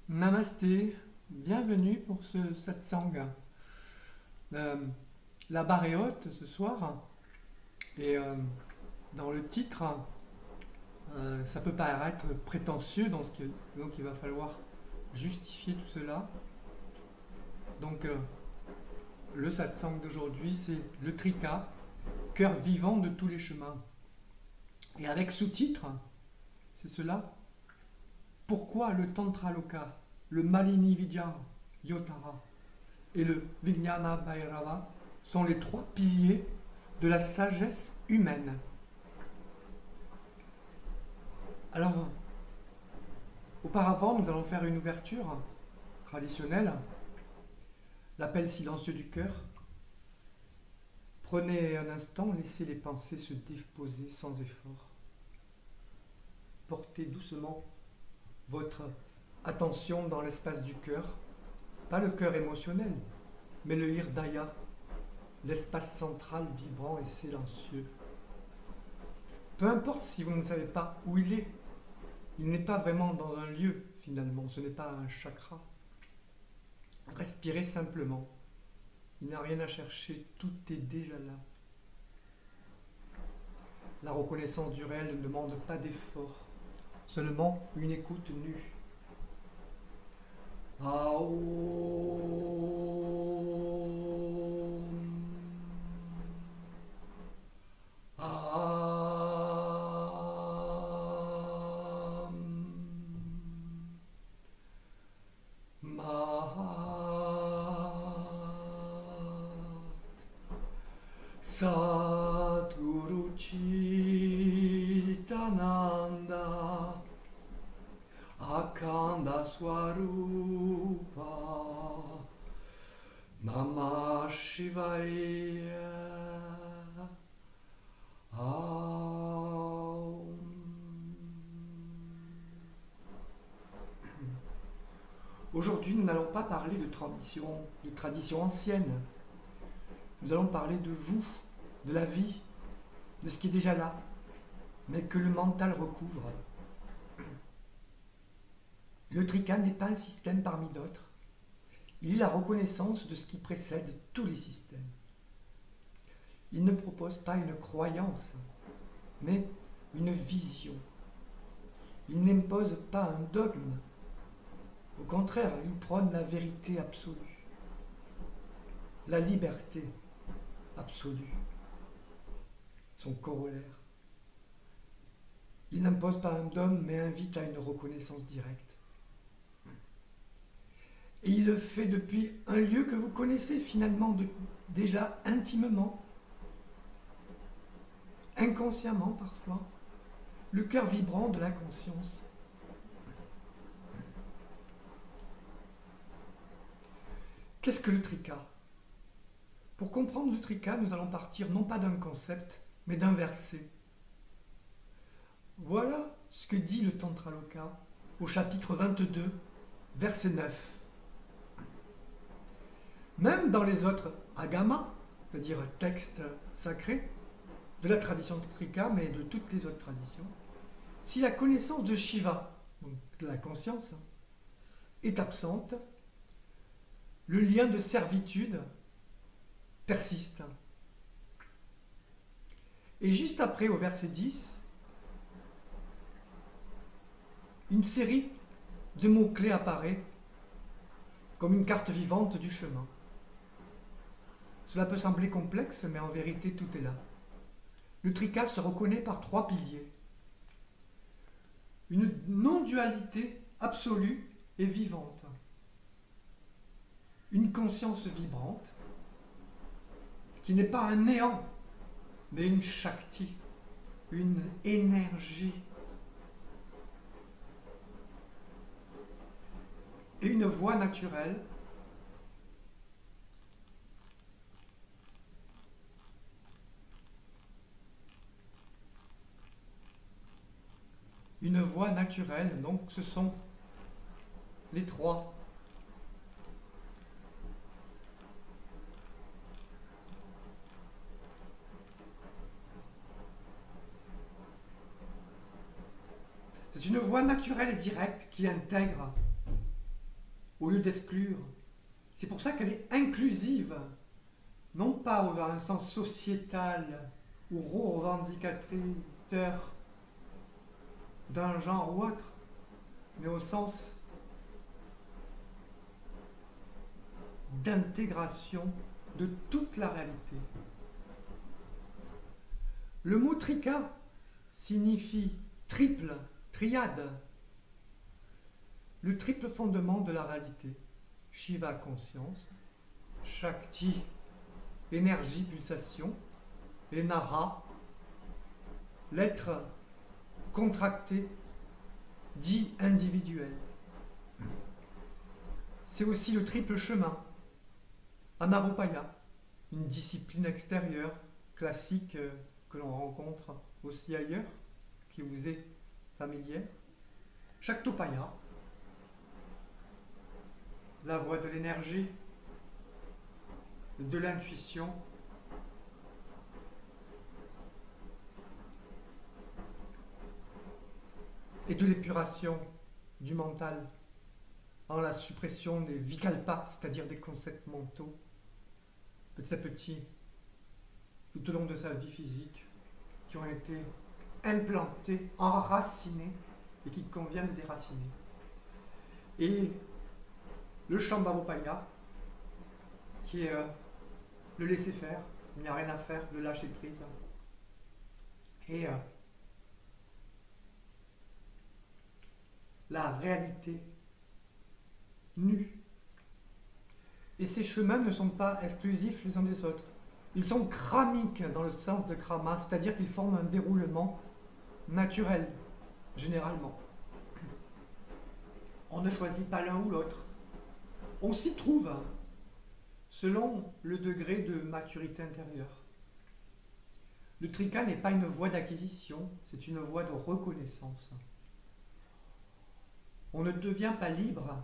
Namasté, bienvenue pour ce satsang. Euh, la barre est haute ce soir et dans le titre, ça peut paraître prétentieux, donc il va falloir justifier tout cela. Donc le satsang d'aujourd'hui c'est le trika, cœur vivant de tous les chemins. Et avec sous-titre, c'est cela. Pourquoi le Tantra Loka, le Malini Vidya Yotara et le Vijnana Bhairava sont les trois piliers de la sagesse humaine. Alors, auparavant, nous allons faire une ouverture traditionnelle, l'appel silencieux du cœur. Prenez un instant, laissez les pensées se déposer sans effort. Portez doucement votre attention dans l'espace du cœur, pas le cœur émotionnel, mais le hirdaya, l'espace central vibrant et silencieux. Peu importe si vous ne savez pas où il n'est pas vraiment dans un lieu finalement, ce n'est pas un chakra. Respirez simplement, il n'y a rien à chercher, tout est déjà là. La reconnaissance du réel ne demande pas d'effort, seulement une écoute nue. Aum. Am. Mat. Sadguru Chitananda Akanda Swarupa Namah Shivaya Aum. Aujourd'hui, nous n'allons pas parler de tradition ancienne. Nous allons parler de vous, de la vie, de ce qui est déjà là, mais que le mental recouvre. Le trika n'est pas un système parmi d'autres. Il est la reconnaissance de ce qui précède tous les systèmes. Il ne propose pas une croyance, mais une vision. Il n'impose pas un dogme. Au contraire, il prône la vérité absolue, la liberté absolue, son corollaire. Il n'impose pas un dogme, mais invite à une reconnaissance directe. Et il le fait depuis un lieu que vous connaissez finalement déjà intimement, inconsciemment parfois, le cœur vibrant de la conscience. Qu'est-ce que le trika? Pour comprendre le trika, nous allons partir non pas d'un concept, mais d'un verset. Voilà ce que dit le Tantra Loka au chapitre 22, verset 9. Même dans les autres agamas, c'est-à-dire textes sacrés, de la tradition trika, mais de toutes les autres traditions, si la connaissance de Shiva, donc de la conscience, est absente, le lien de servitude persiste. Et juste après, au verset 10, une série de mots-clés apparaît comme une carte vivante du chemin. Cela peut sembler complexe, mais en vérité, tout est là. Le trika se reconnaît par trois piliers. Une non-dualité absolue et vivante. Une conscience vibrante, qui n'est pas un néant, mais une shakti, une énergie. Et une voie naturelle, donc ce sont les trois. C'est une voie naturelle et directe qui intègre au lieu d'exclure. C'est pour ça qu'elle est inclusive, non pas dans un sens sociétal ou revendicateur d'un genre ou autre, mais au sens d'intégration de toute la réalité. Le mot trika signifie triple, triade, le triple fondement de la réalité. Shiva, conscience, Shakti, énergie, pulsation, et Nara, l'être contracté, dit individuel. C'est aussi le triple chemin, Anaropaya, une discipline extérieure classique que l'on rencontre aussi ailleurs, qui vous est familière. Shaktopaya, la voie de l'énergie, de l'intuition, et de l'épuration du mental en la suppression des vikalpas, c'est-à-dire des concepts mentaux, petit à petit, tout au long de sa vie physique, qui ont été implantés, enracinés, et qu'il convient de déraciner. Et le Shambhavopaya, qui est le laisser-faire, il n'y a rien à faire, le lâcher-prise. Et la réalité nue. Et ces chemins ne sont pas exclusifs les uns des autres. Ils sont kramiques dans le sens de krama, c'est-à-dire qu'ils forment un déroulement naturel, généralement. On ne choisit pas l'un ou l'autre. On s'y trouve selon le degré de maturité intérieure. Le trika n'est pas une voie d'acquisition, c'est une voie de reconnaissance. On ne devient pas libre.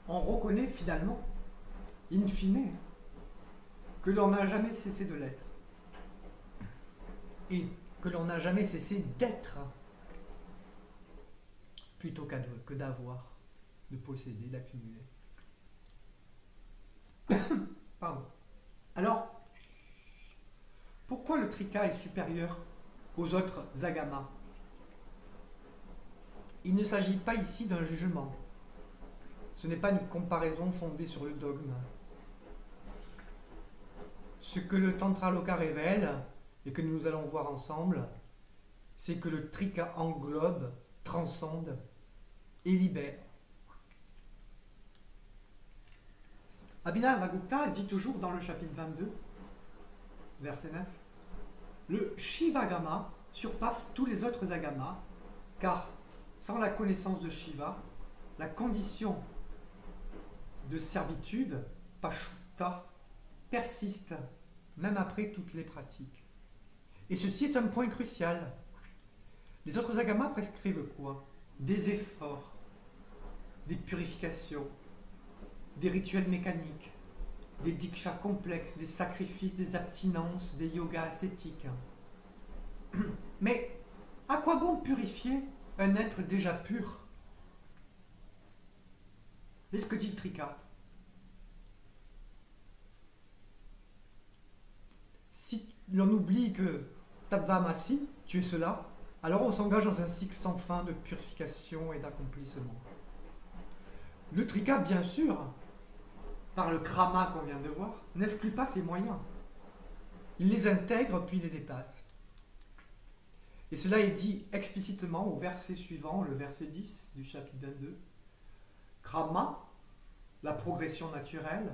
On reconnaît finalement, in fine, que l'on n'a jamais cessé de l'être. Et que l'on n'a jamais cessé d'être. Plutôt que d'avoir, de posséder, d'accumuler. Pardon. Alors, pourquoi le trika est supérieur aux autres agamas? Il ne s'agit pas ici d'un jugement. Ce n'est pas une comparaison fondée sur le dogme. Ce que le Tantra Loka révèle, et que nous allons voir ensemble, c'est que le trika englobe, transcende et libère. Abhinavagupta dit toujours dans le chapitre 22, verset 9, le Shivagama surpasse tous les autres agamas, car sans la connaissance de Shiva, la condition de servitude, Pashutta, persiste, même après toutes les pratiques. Et ceci est un point crucial. Les autres agamas prescrivent quoi? Des efforts, des purifications, des rituels mécaniques, des diksha complexes, des sacrifices, des abstinences, des yogas ascétiques. Mais à quoi bon purifier un être déjà pur? C'est ce que dit le trika. Si l'on oublie que Tattvamasi, tu es cela, alors on s'engage dans un cycle sans fin de purification et d'accomplissement. Le trika, bien sûr, par le krama qu'on vient de voir, n'exclut pas ses moyens. Il les intègre puis les dépasse. Et cela est dit explicitement au verset suivant, le verset 10 du chapitre 22. Krama, la progression naturelle.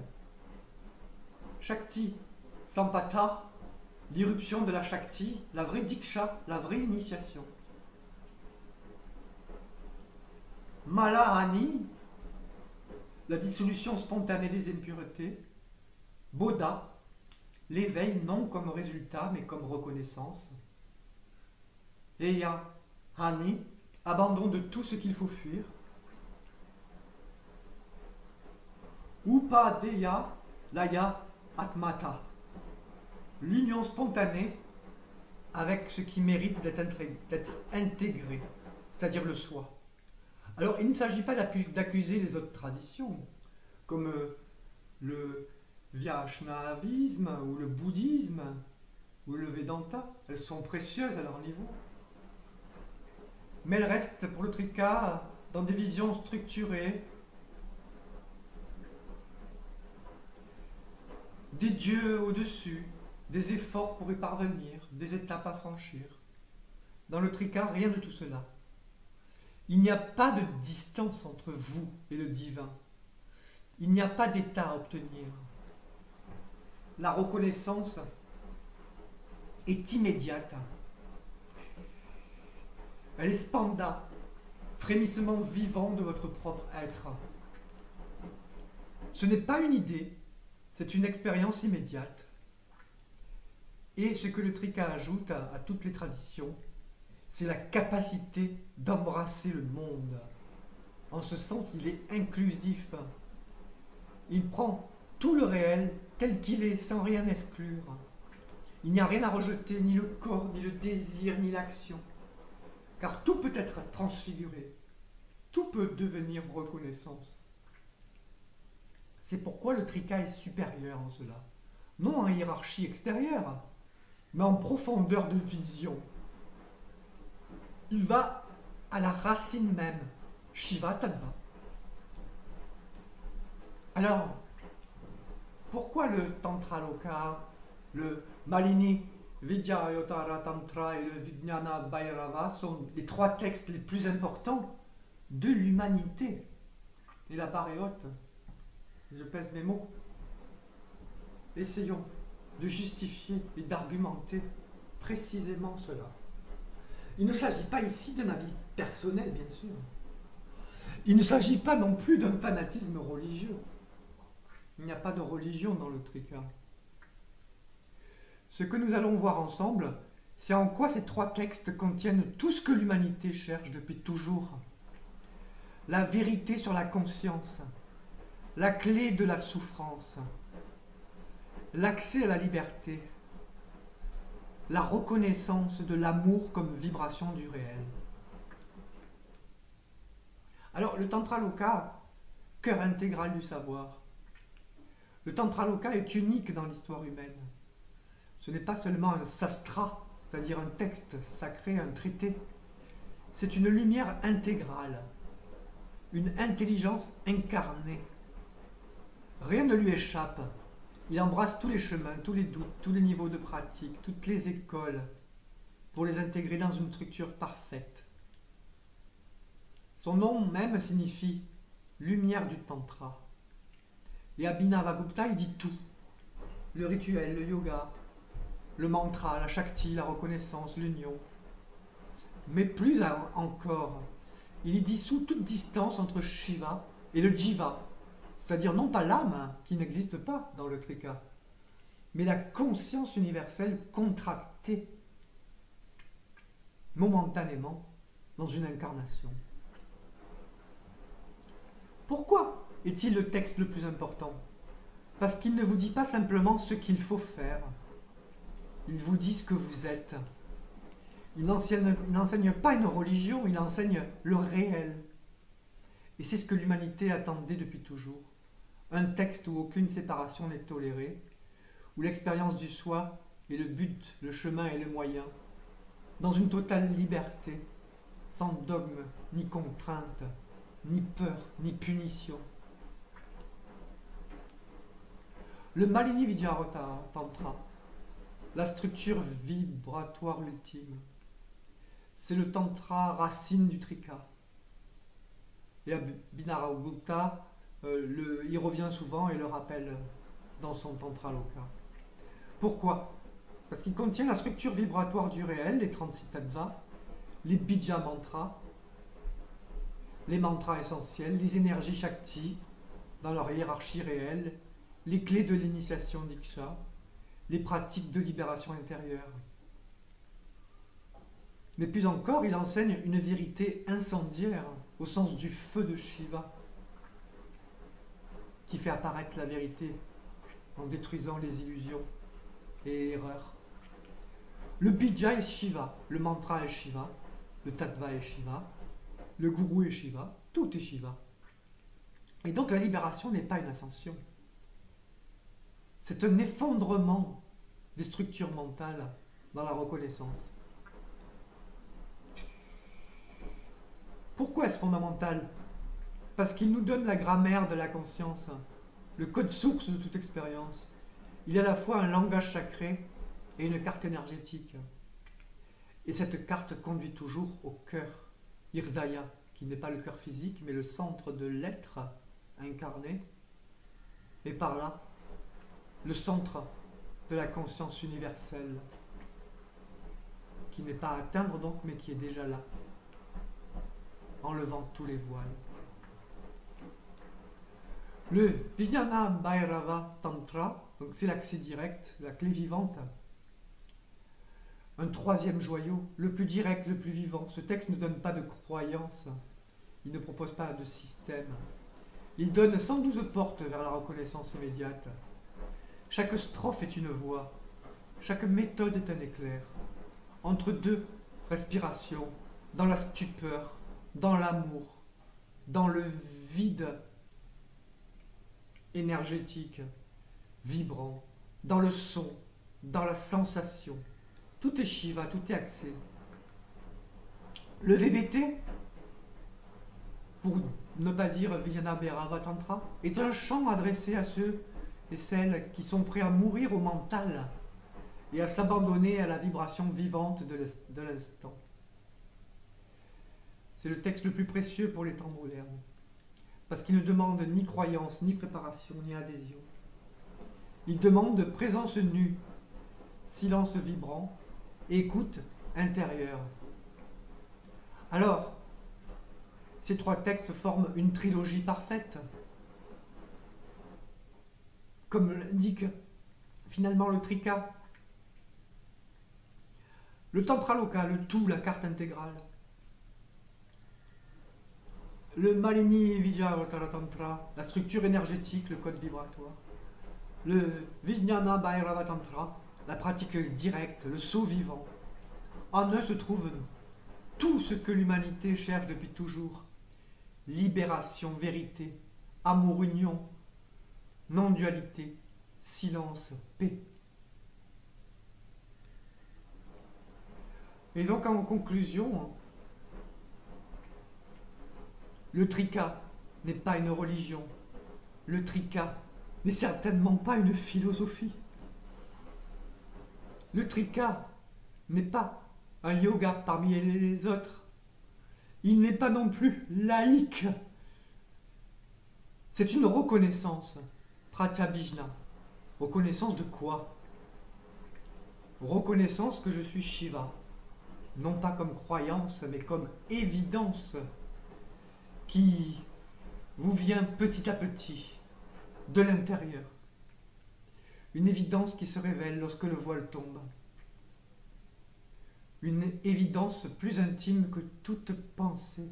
Shakti, Sampata, l'irruption de la Shakti, la vraie Diksha, la vraie initiation. Malahani, la dissolution spontanée des impuretés. Bodha, l'éveil non comme résultat mais comme reconnaissance. Eya, Hani, abandon de tout ce qu'il faut fuir. Upadeya, Laya, Atmata, l'union spontanée avec ce qui mérite d'être intégré, c'est-à-dire le soi. Alors, il ne s'agit pas d'accuser les autres traditions, comme le Vaishnavisme ou le bouddhisme ou le Vedanta. Elles sont précieuses à leur niveau. Mais elles restent pour le Trika dans des visions structurées, des dieux au-dessus, des efforts pour y parvenir, des étapes à franchir. Dans le Trika, rien de tout cela. Il n'y a pas de distance entre vous et le divin. Il n'y a pas d'état à obtenir. La reconnaissance est immédiate. Elle est spanda, frémissement vivant de votre propre être. Ce n'est pas une idée, c'est une expérience immédiate. Et ce que le Trika ajoute à toutes les traditions, c'est la capacité d'embrasser le monde. En ce sens, il est inclusif. Il prend tout le réel tel qu'il est, sans rien exclure. Il n'y a rien à rejeter, ni le corps, ni le désir, ni l'action. Car tout peut être transfiguré. Tout peut devenir reconnaissance. C'est pourquoi le Trika est supérieur en cela. Non en hiérarchie extérieure, mais en profondeur de vision. Il va à la racine même, Shiva Tattva. Alors, pourquoi le Tantra Loka, le Malini Vidyayotara Tantra et le Vijnana Bhairava sont les trois textes les plus importants de l'humanité? Et la barre est haute. Je pèse mes mots. Essayons de justifier et d'argumenter précisément cela. Il ne s'agit pas ici de ma vie personnelle, bien sûr. Il ne s'agit pas non plus d'un fanatisme religieux. Il n'y a pas de religion dans le Trika. Ce que nous allons voir ensemble, c'est en quoi ces trois textes contiennent tout ce que l'humanité cherche depuis toujours. La vérité sur la conscience, la clé de la souffrance, l'accès à la liberté, la reconnaissance de l'amour comme vibration du réel. Alors, le Tantra Loka, cœur intégral du savoir. Le Tantra Loka est unique dans l'histoire humaine. Ce n'est pas seulement un sastra, c'est-à-dire un texte sacré, un traité. C'est une lumière intégrale, une intelligence incarnée. Rien ne lui échappe. Il embrasse tous les chemins, tous les doutes, tous les niveaux de pratique, toutes les écoles, pour les intégrer dans une structure parfaite. Son nom même signifie lumière du Tantra. Et Abhinavagupta, il dit tout. Le rituel, le yoga, le mantra, la shakti, la reconnaissance, l'union. Mais plus encore, il y dissout toute distance entre Shiva et le Jiva, c'est-à-dire non pas l'âme qui n'existe pas dans le Trika, mais la conscience universelle contractée momentanément dans une incarnation. Pourquoi est-il le texte le plus important? Parce qu'il ne vous dit pas simplement ce qu'il faut faire, il vous dit ce que vous êtes. Il n'enseigne pas une religion, il enseigne le réel. Et c'est ce que l'humanité attendait depuis toujours. Un texte où aucune séparation n'est tolérée, où l'expérience du soi est le but, le chemin et le moyen, dans une totale liberté, sans dogme, ni contrainte, ni peur, ni punition. Le Malini Vidyarotara Tantra, la structure vibratoire ultime, c'est le Tantra racine du Trika. Et Abhinavagupta y revient souvent et le rappelle dans son Tantra Loka. Pourquoi? Parce qu'il contient la structure vibratoire du réel, les 36 tattvas, les bija mantras, les mantras essentiels, les énergies shakti dans leur hiérarchie réelle, les clés de l'initiation diksha, les pratiques de libération intérieure. Mais plus encore, il enseigne une vérité incendiaire au sens du feu de Shiva, qui fait apparaître la vérité en détruisant les illusions et erreurs. Le bija est Shiva, le mantra est Shiva, le tattva est Shiva, le gourou est Shiva, Tout est Shiva. Et donc la libération n'est pas une ascension. C'est un effondrement des structures mentales dans la reconnaissance. Pourquoi est-ce fondamental? Parce qu'il nous donne la grammaire de la conscience, le code source de toute expérience. Il y a à la fois un langage sacré et une carte énergétique. Et cette carte conduit toujours au cœur, Hirdaya, qui n'est pas le cœur physique, mais le centre de l'être incarné. Et par là, le centre de la conscience universelle, qui n'est pas à atteindre donc, mais qui est déjà là, enlevant tous les voiles. Le Vijnana Bhairava Tantra, donc c'est l'accès direct, la clé vivante. Un troisième joyau, le plus direct, le plus vivant. Ce texte ne donne pas de croyance, il ne propose pas de système. Il donne 112 portes vers la reconnaissance immédiate. Chaque strophe est une voix, chaque méthode est un éclair. Entre deux respirations, dans la stupeur, dans l'amour, dans le vide énergétique, vibrant, dans le son, dans la sensation. Tout est Shiva, tout est axé. Le VBT, pour ne pas dire Vijnana Bhairava Tantra, est un chant adressé à ceux et celles qui sont prêts à mourir au mental et à s'abandonner à la vibration vivante de l'instant. C'est le texte le plus précieux pour les temps modernes, parce qu'il ne demande ni croyance, ni préparation, ni adhésion. Il demande présence nue, silence vibrant, et écoute intérieure. Alors, ces trois textes forment une trilogie parfaite. Comme l'indique finalement le Trika. Le Tantraloka, le tout, la carte intégrale. Le Malini Vijayavara Tantra, la structure énergétique, le code vibratoire. Le Vijnana Bhairava Tantra, la pratique directe, le saut vivant. En eux se trouve tout ce que l'humanité cherche depuis toujours. Libération, vérité, amour, union, non-dualité, silence, paix. Et donc en conclusion, le Trika n'est pas une religion. Le Trika n'est certainement pas une philosophie. Le Trika n'est pas un yoga parmi les autres. Il n'est pas non plus laïque. C'est une reconnaissance, pratyabhijna. Reconnaissance de quoi? Reconnaissance que je suis Shiva. Non pas comme croyance, mais comme évidence qui vous vient petit à petit, de l'intérieur. Une évidence qui se révèle lorsque le voile tombe. Une évidence plus intime que toute pensée,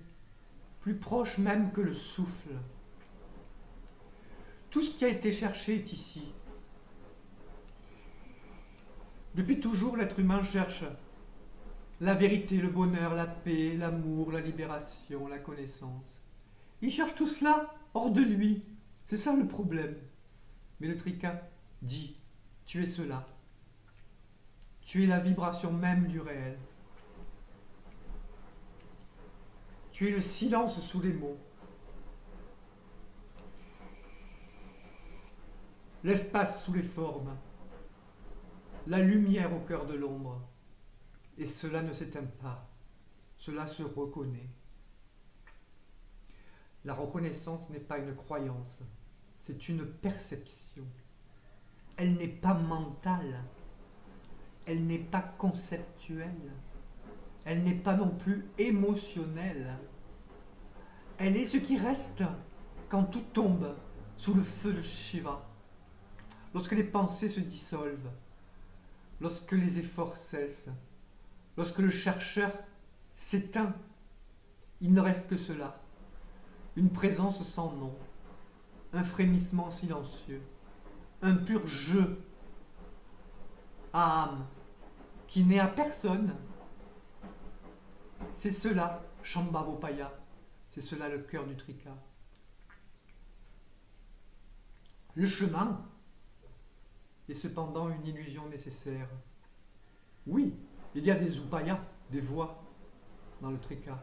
plus proche même que le souffle. Tout ce qui a été cherché est ici. Depuis toujours, l'être humain cherche la vérité, le bonheur, la paix, l'amour, la libération, la connaissance. Il cherche tout cela hors de lui. C'est ça le problème. Mais le Trika dit, tu es cela. Tu es la vibration même du réel. Tu es le silence sous les mots. L'espace sous les formes. La lumière au cœur de l'ombre. Et cela ne s'éteint pas. Cela se reconnaît. La reconnaissance n'est pas une croyance. C'est une perception. Elle n'est pas mentale. Elle n'est pas conceptuelle. Elle n'est pas non plus émotionnelle. Elle est ce qui reste quand tout tombe sous le feu de Shiva. Lorsque les pensées se dissolvent, lorsque les efforts cessent, lorsque le chercheur s'éteint, il ne reste que cela. Une présence sans nom, un frémissement silencieux, un pur jeu à âme qui n'est à personne. C'est cela, Shambhavopaya, C'est cela le cœur du trika. Le chemin est cependant une illusion nécessaire. Oui, il y a des upayas, des voies dans le trika.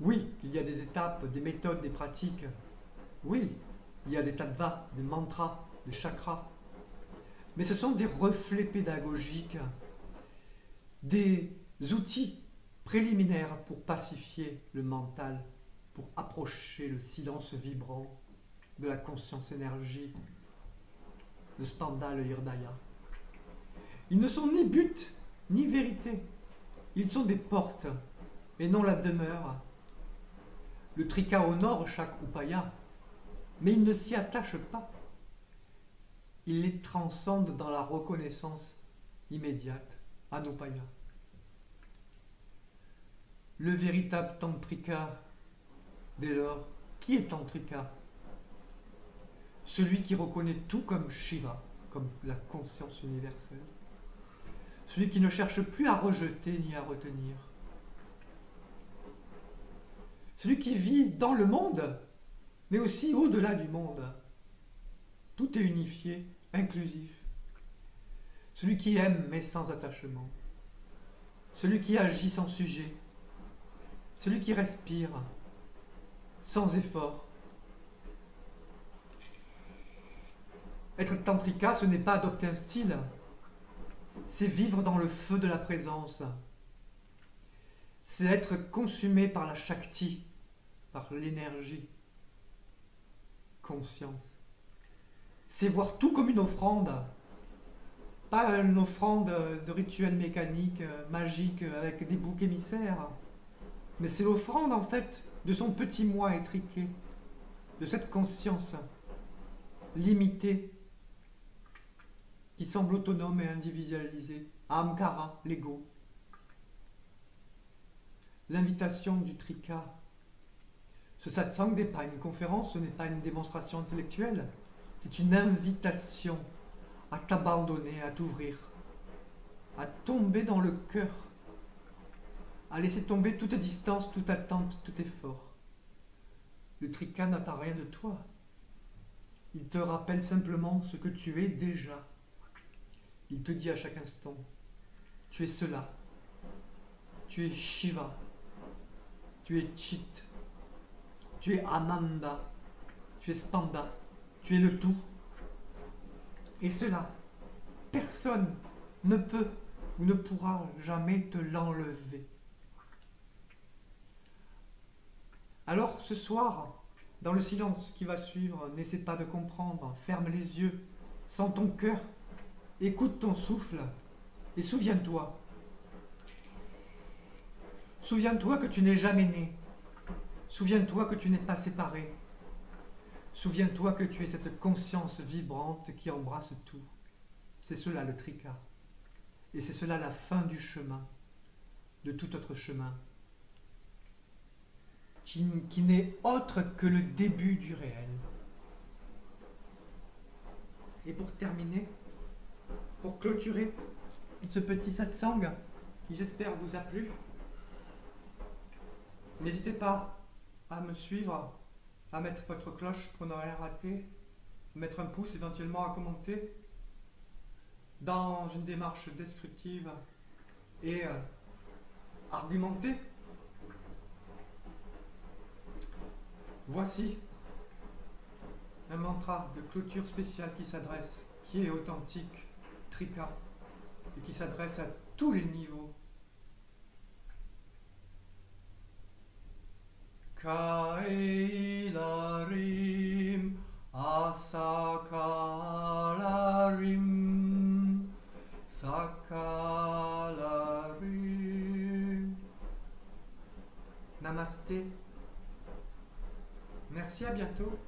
Oui, il y a des étapes, des méthodes, des pratiques. Oui, il y a des tattvas, des mantras, des chakras. Mais ce sont des reflets pédagogiques, des outils préliminaires pour pacifier le mental, pour approcher le silence vibrant de la conscience-énergie, le spanda, le hirdaya. Ils ne sont ni but, ni vérité. Ils sont des portes, et non la demeure. Le trika honore chaque upaya, mais il ne s'y attache pas. Il les transcende dans la reconnaissance immédiate, anupaya. Le véritable tantrika, dès lors, qui est tantrika? Celui qui reconnaît tout comme Shiva, comme la conscience universelle. Celui qui ne cherche plus à rejeter ni à retenir. Celui qui vit dans le monde, mais aussi au-delà du monde. Tout est unifié, inclusif. Celui qui aime mais sans attachement. Celui qui agit sans sujet. Celui qui respire sans effort. Être tantrika, ce n'est pas adopter un style, c'est vivre dans le feu de la présence. C'est être consumé par la shakti, par l'énergie, conscience. C'est voir tout comme une offrande, pas une offrande de rituel mécanique, magique, avec des boucs émissaires, mais c'est l'offrande en fait de son petit moi étriqué, de cette conscience limitée, qui semble autonome et individualisée, Ahamkara, l'ego. L'invitation du trika. Ce satsang n'est pas une conférence, ce n'est pas une démonstration intellectuelle, c'est une invitation à t'abandonner, à t'ouvrir, à tomber dans le cœur, à laisser tomber toute distance, toute attente, tout effort. Le trika n'attend rien de toi. Il te rappelle simplement ce que tu es déjà. Il te dit à chaque instant, tu es cela, tu es Shiva, tu es Chit, tu es Ananda, tu es Spanda, tu es le tout. Et cela, personne ne peut ou ne pourra jamais te l'enlever. Alors ce soir, dans le silence qui va suivre, n'essaie pas de comprendre, ferme les yeux, sens ton cœur, écoute ton souffle et souviens-toi. Souviens-toi que tu n'es jamais né. Souviens-toi que tu n'es pas séparé. Souviens-toi que tu es cette conscience vibrante qui embrasse tout. C'est cela le trika. Et c'est cela la fin du chemin, de tout autre chemin, qui n'est autre que le début du réel. Et pour terminer, pour clôturer ce petit satsang, qui j'espère vous a plu, n'hésitez pas à me suivre, à mettre votre cloche pour ne rien rater, mettre un pouce, éventuellement à commenter, dans une démarche descriptive et argumentée. Voici un mantra de clôture spécial qui est authentique, trika, et qui s'adresse à tous les niveaux. Kailarim asakalarim sakalarim. Namasté. Merci, à bientôt.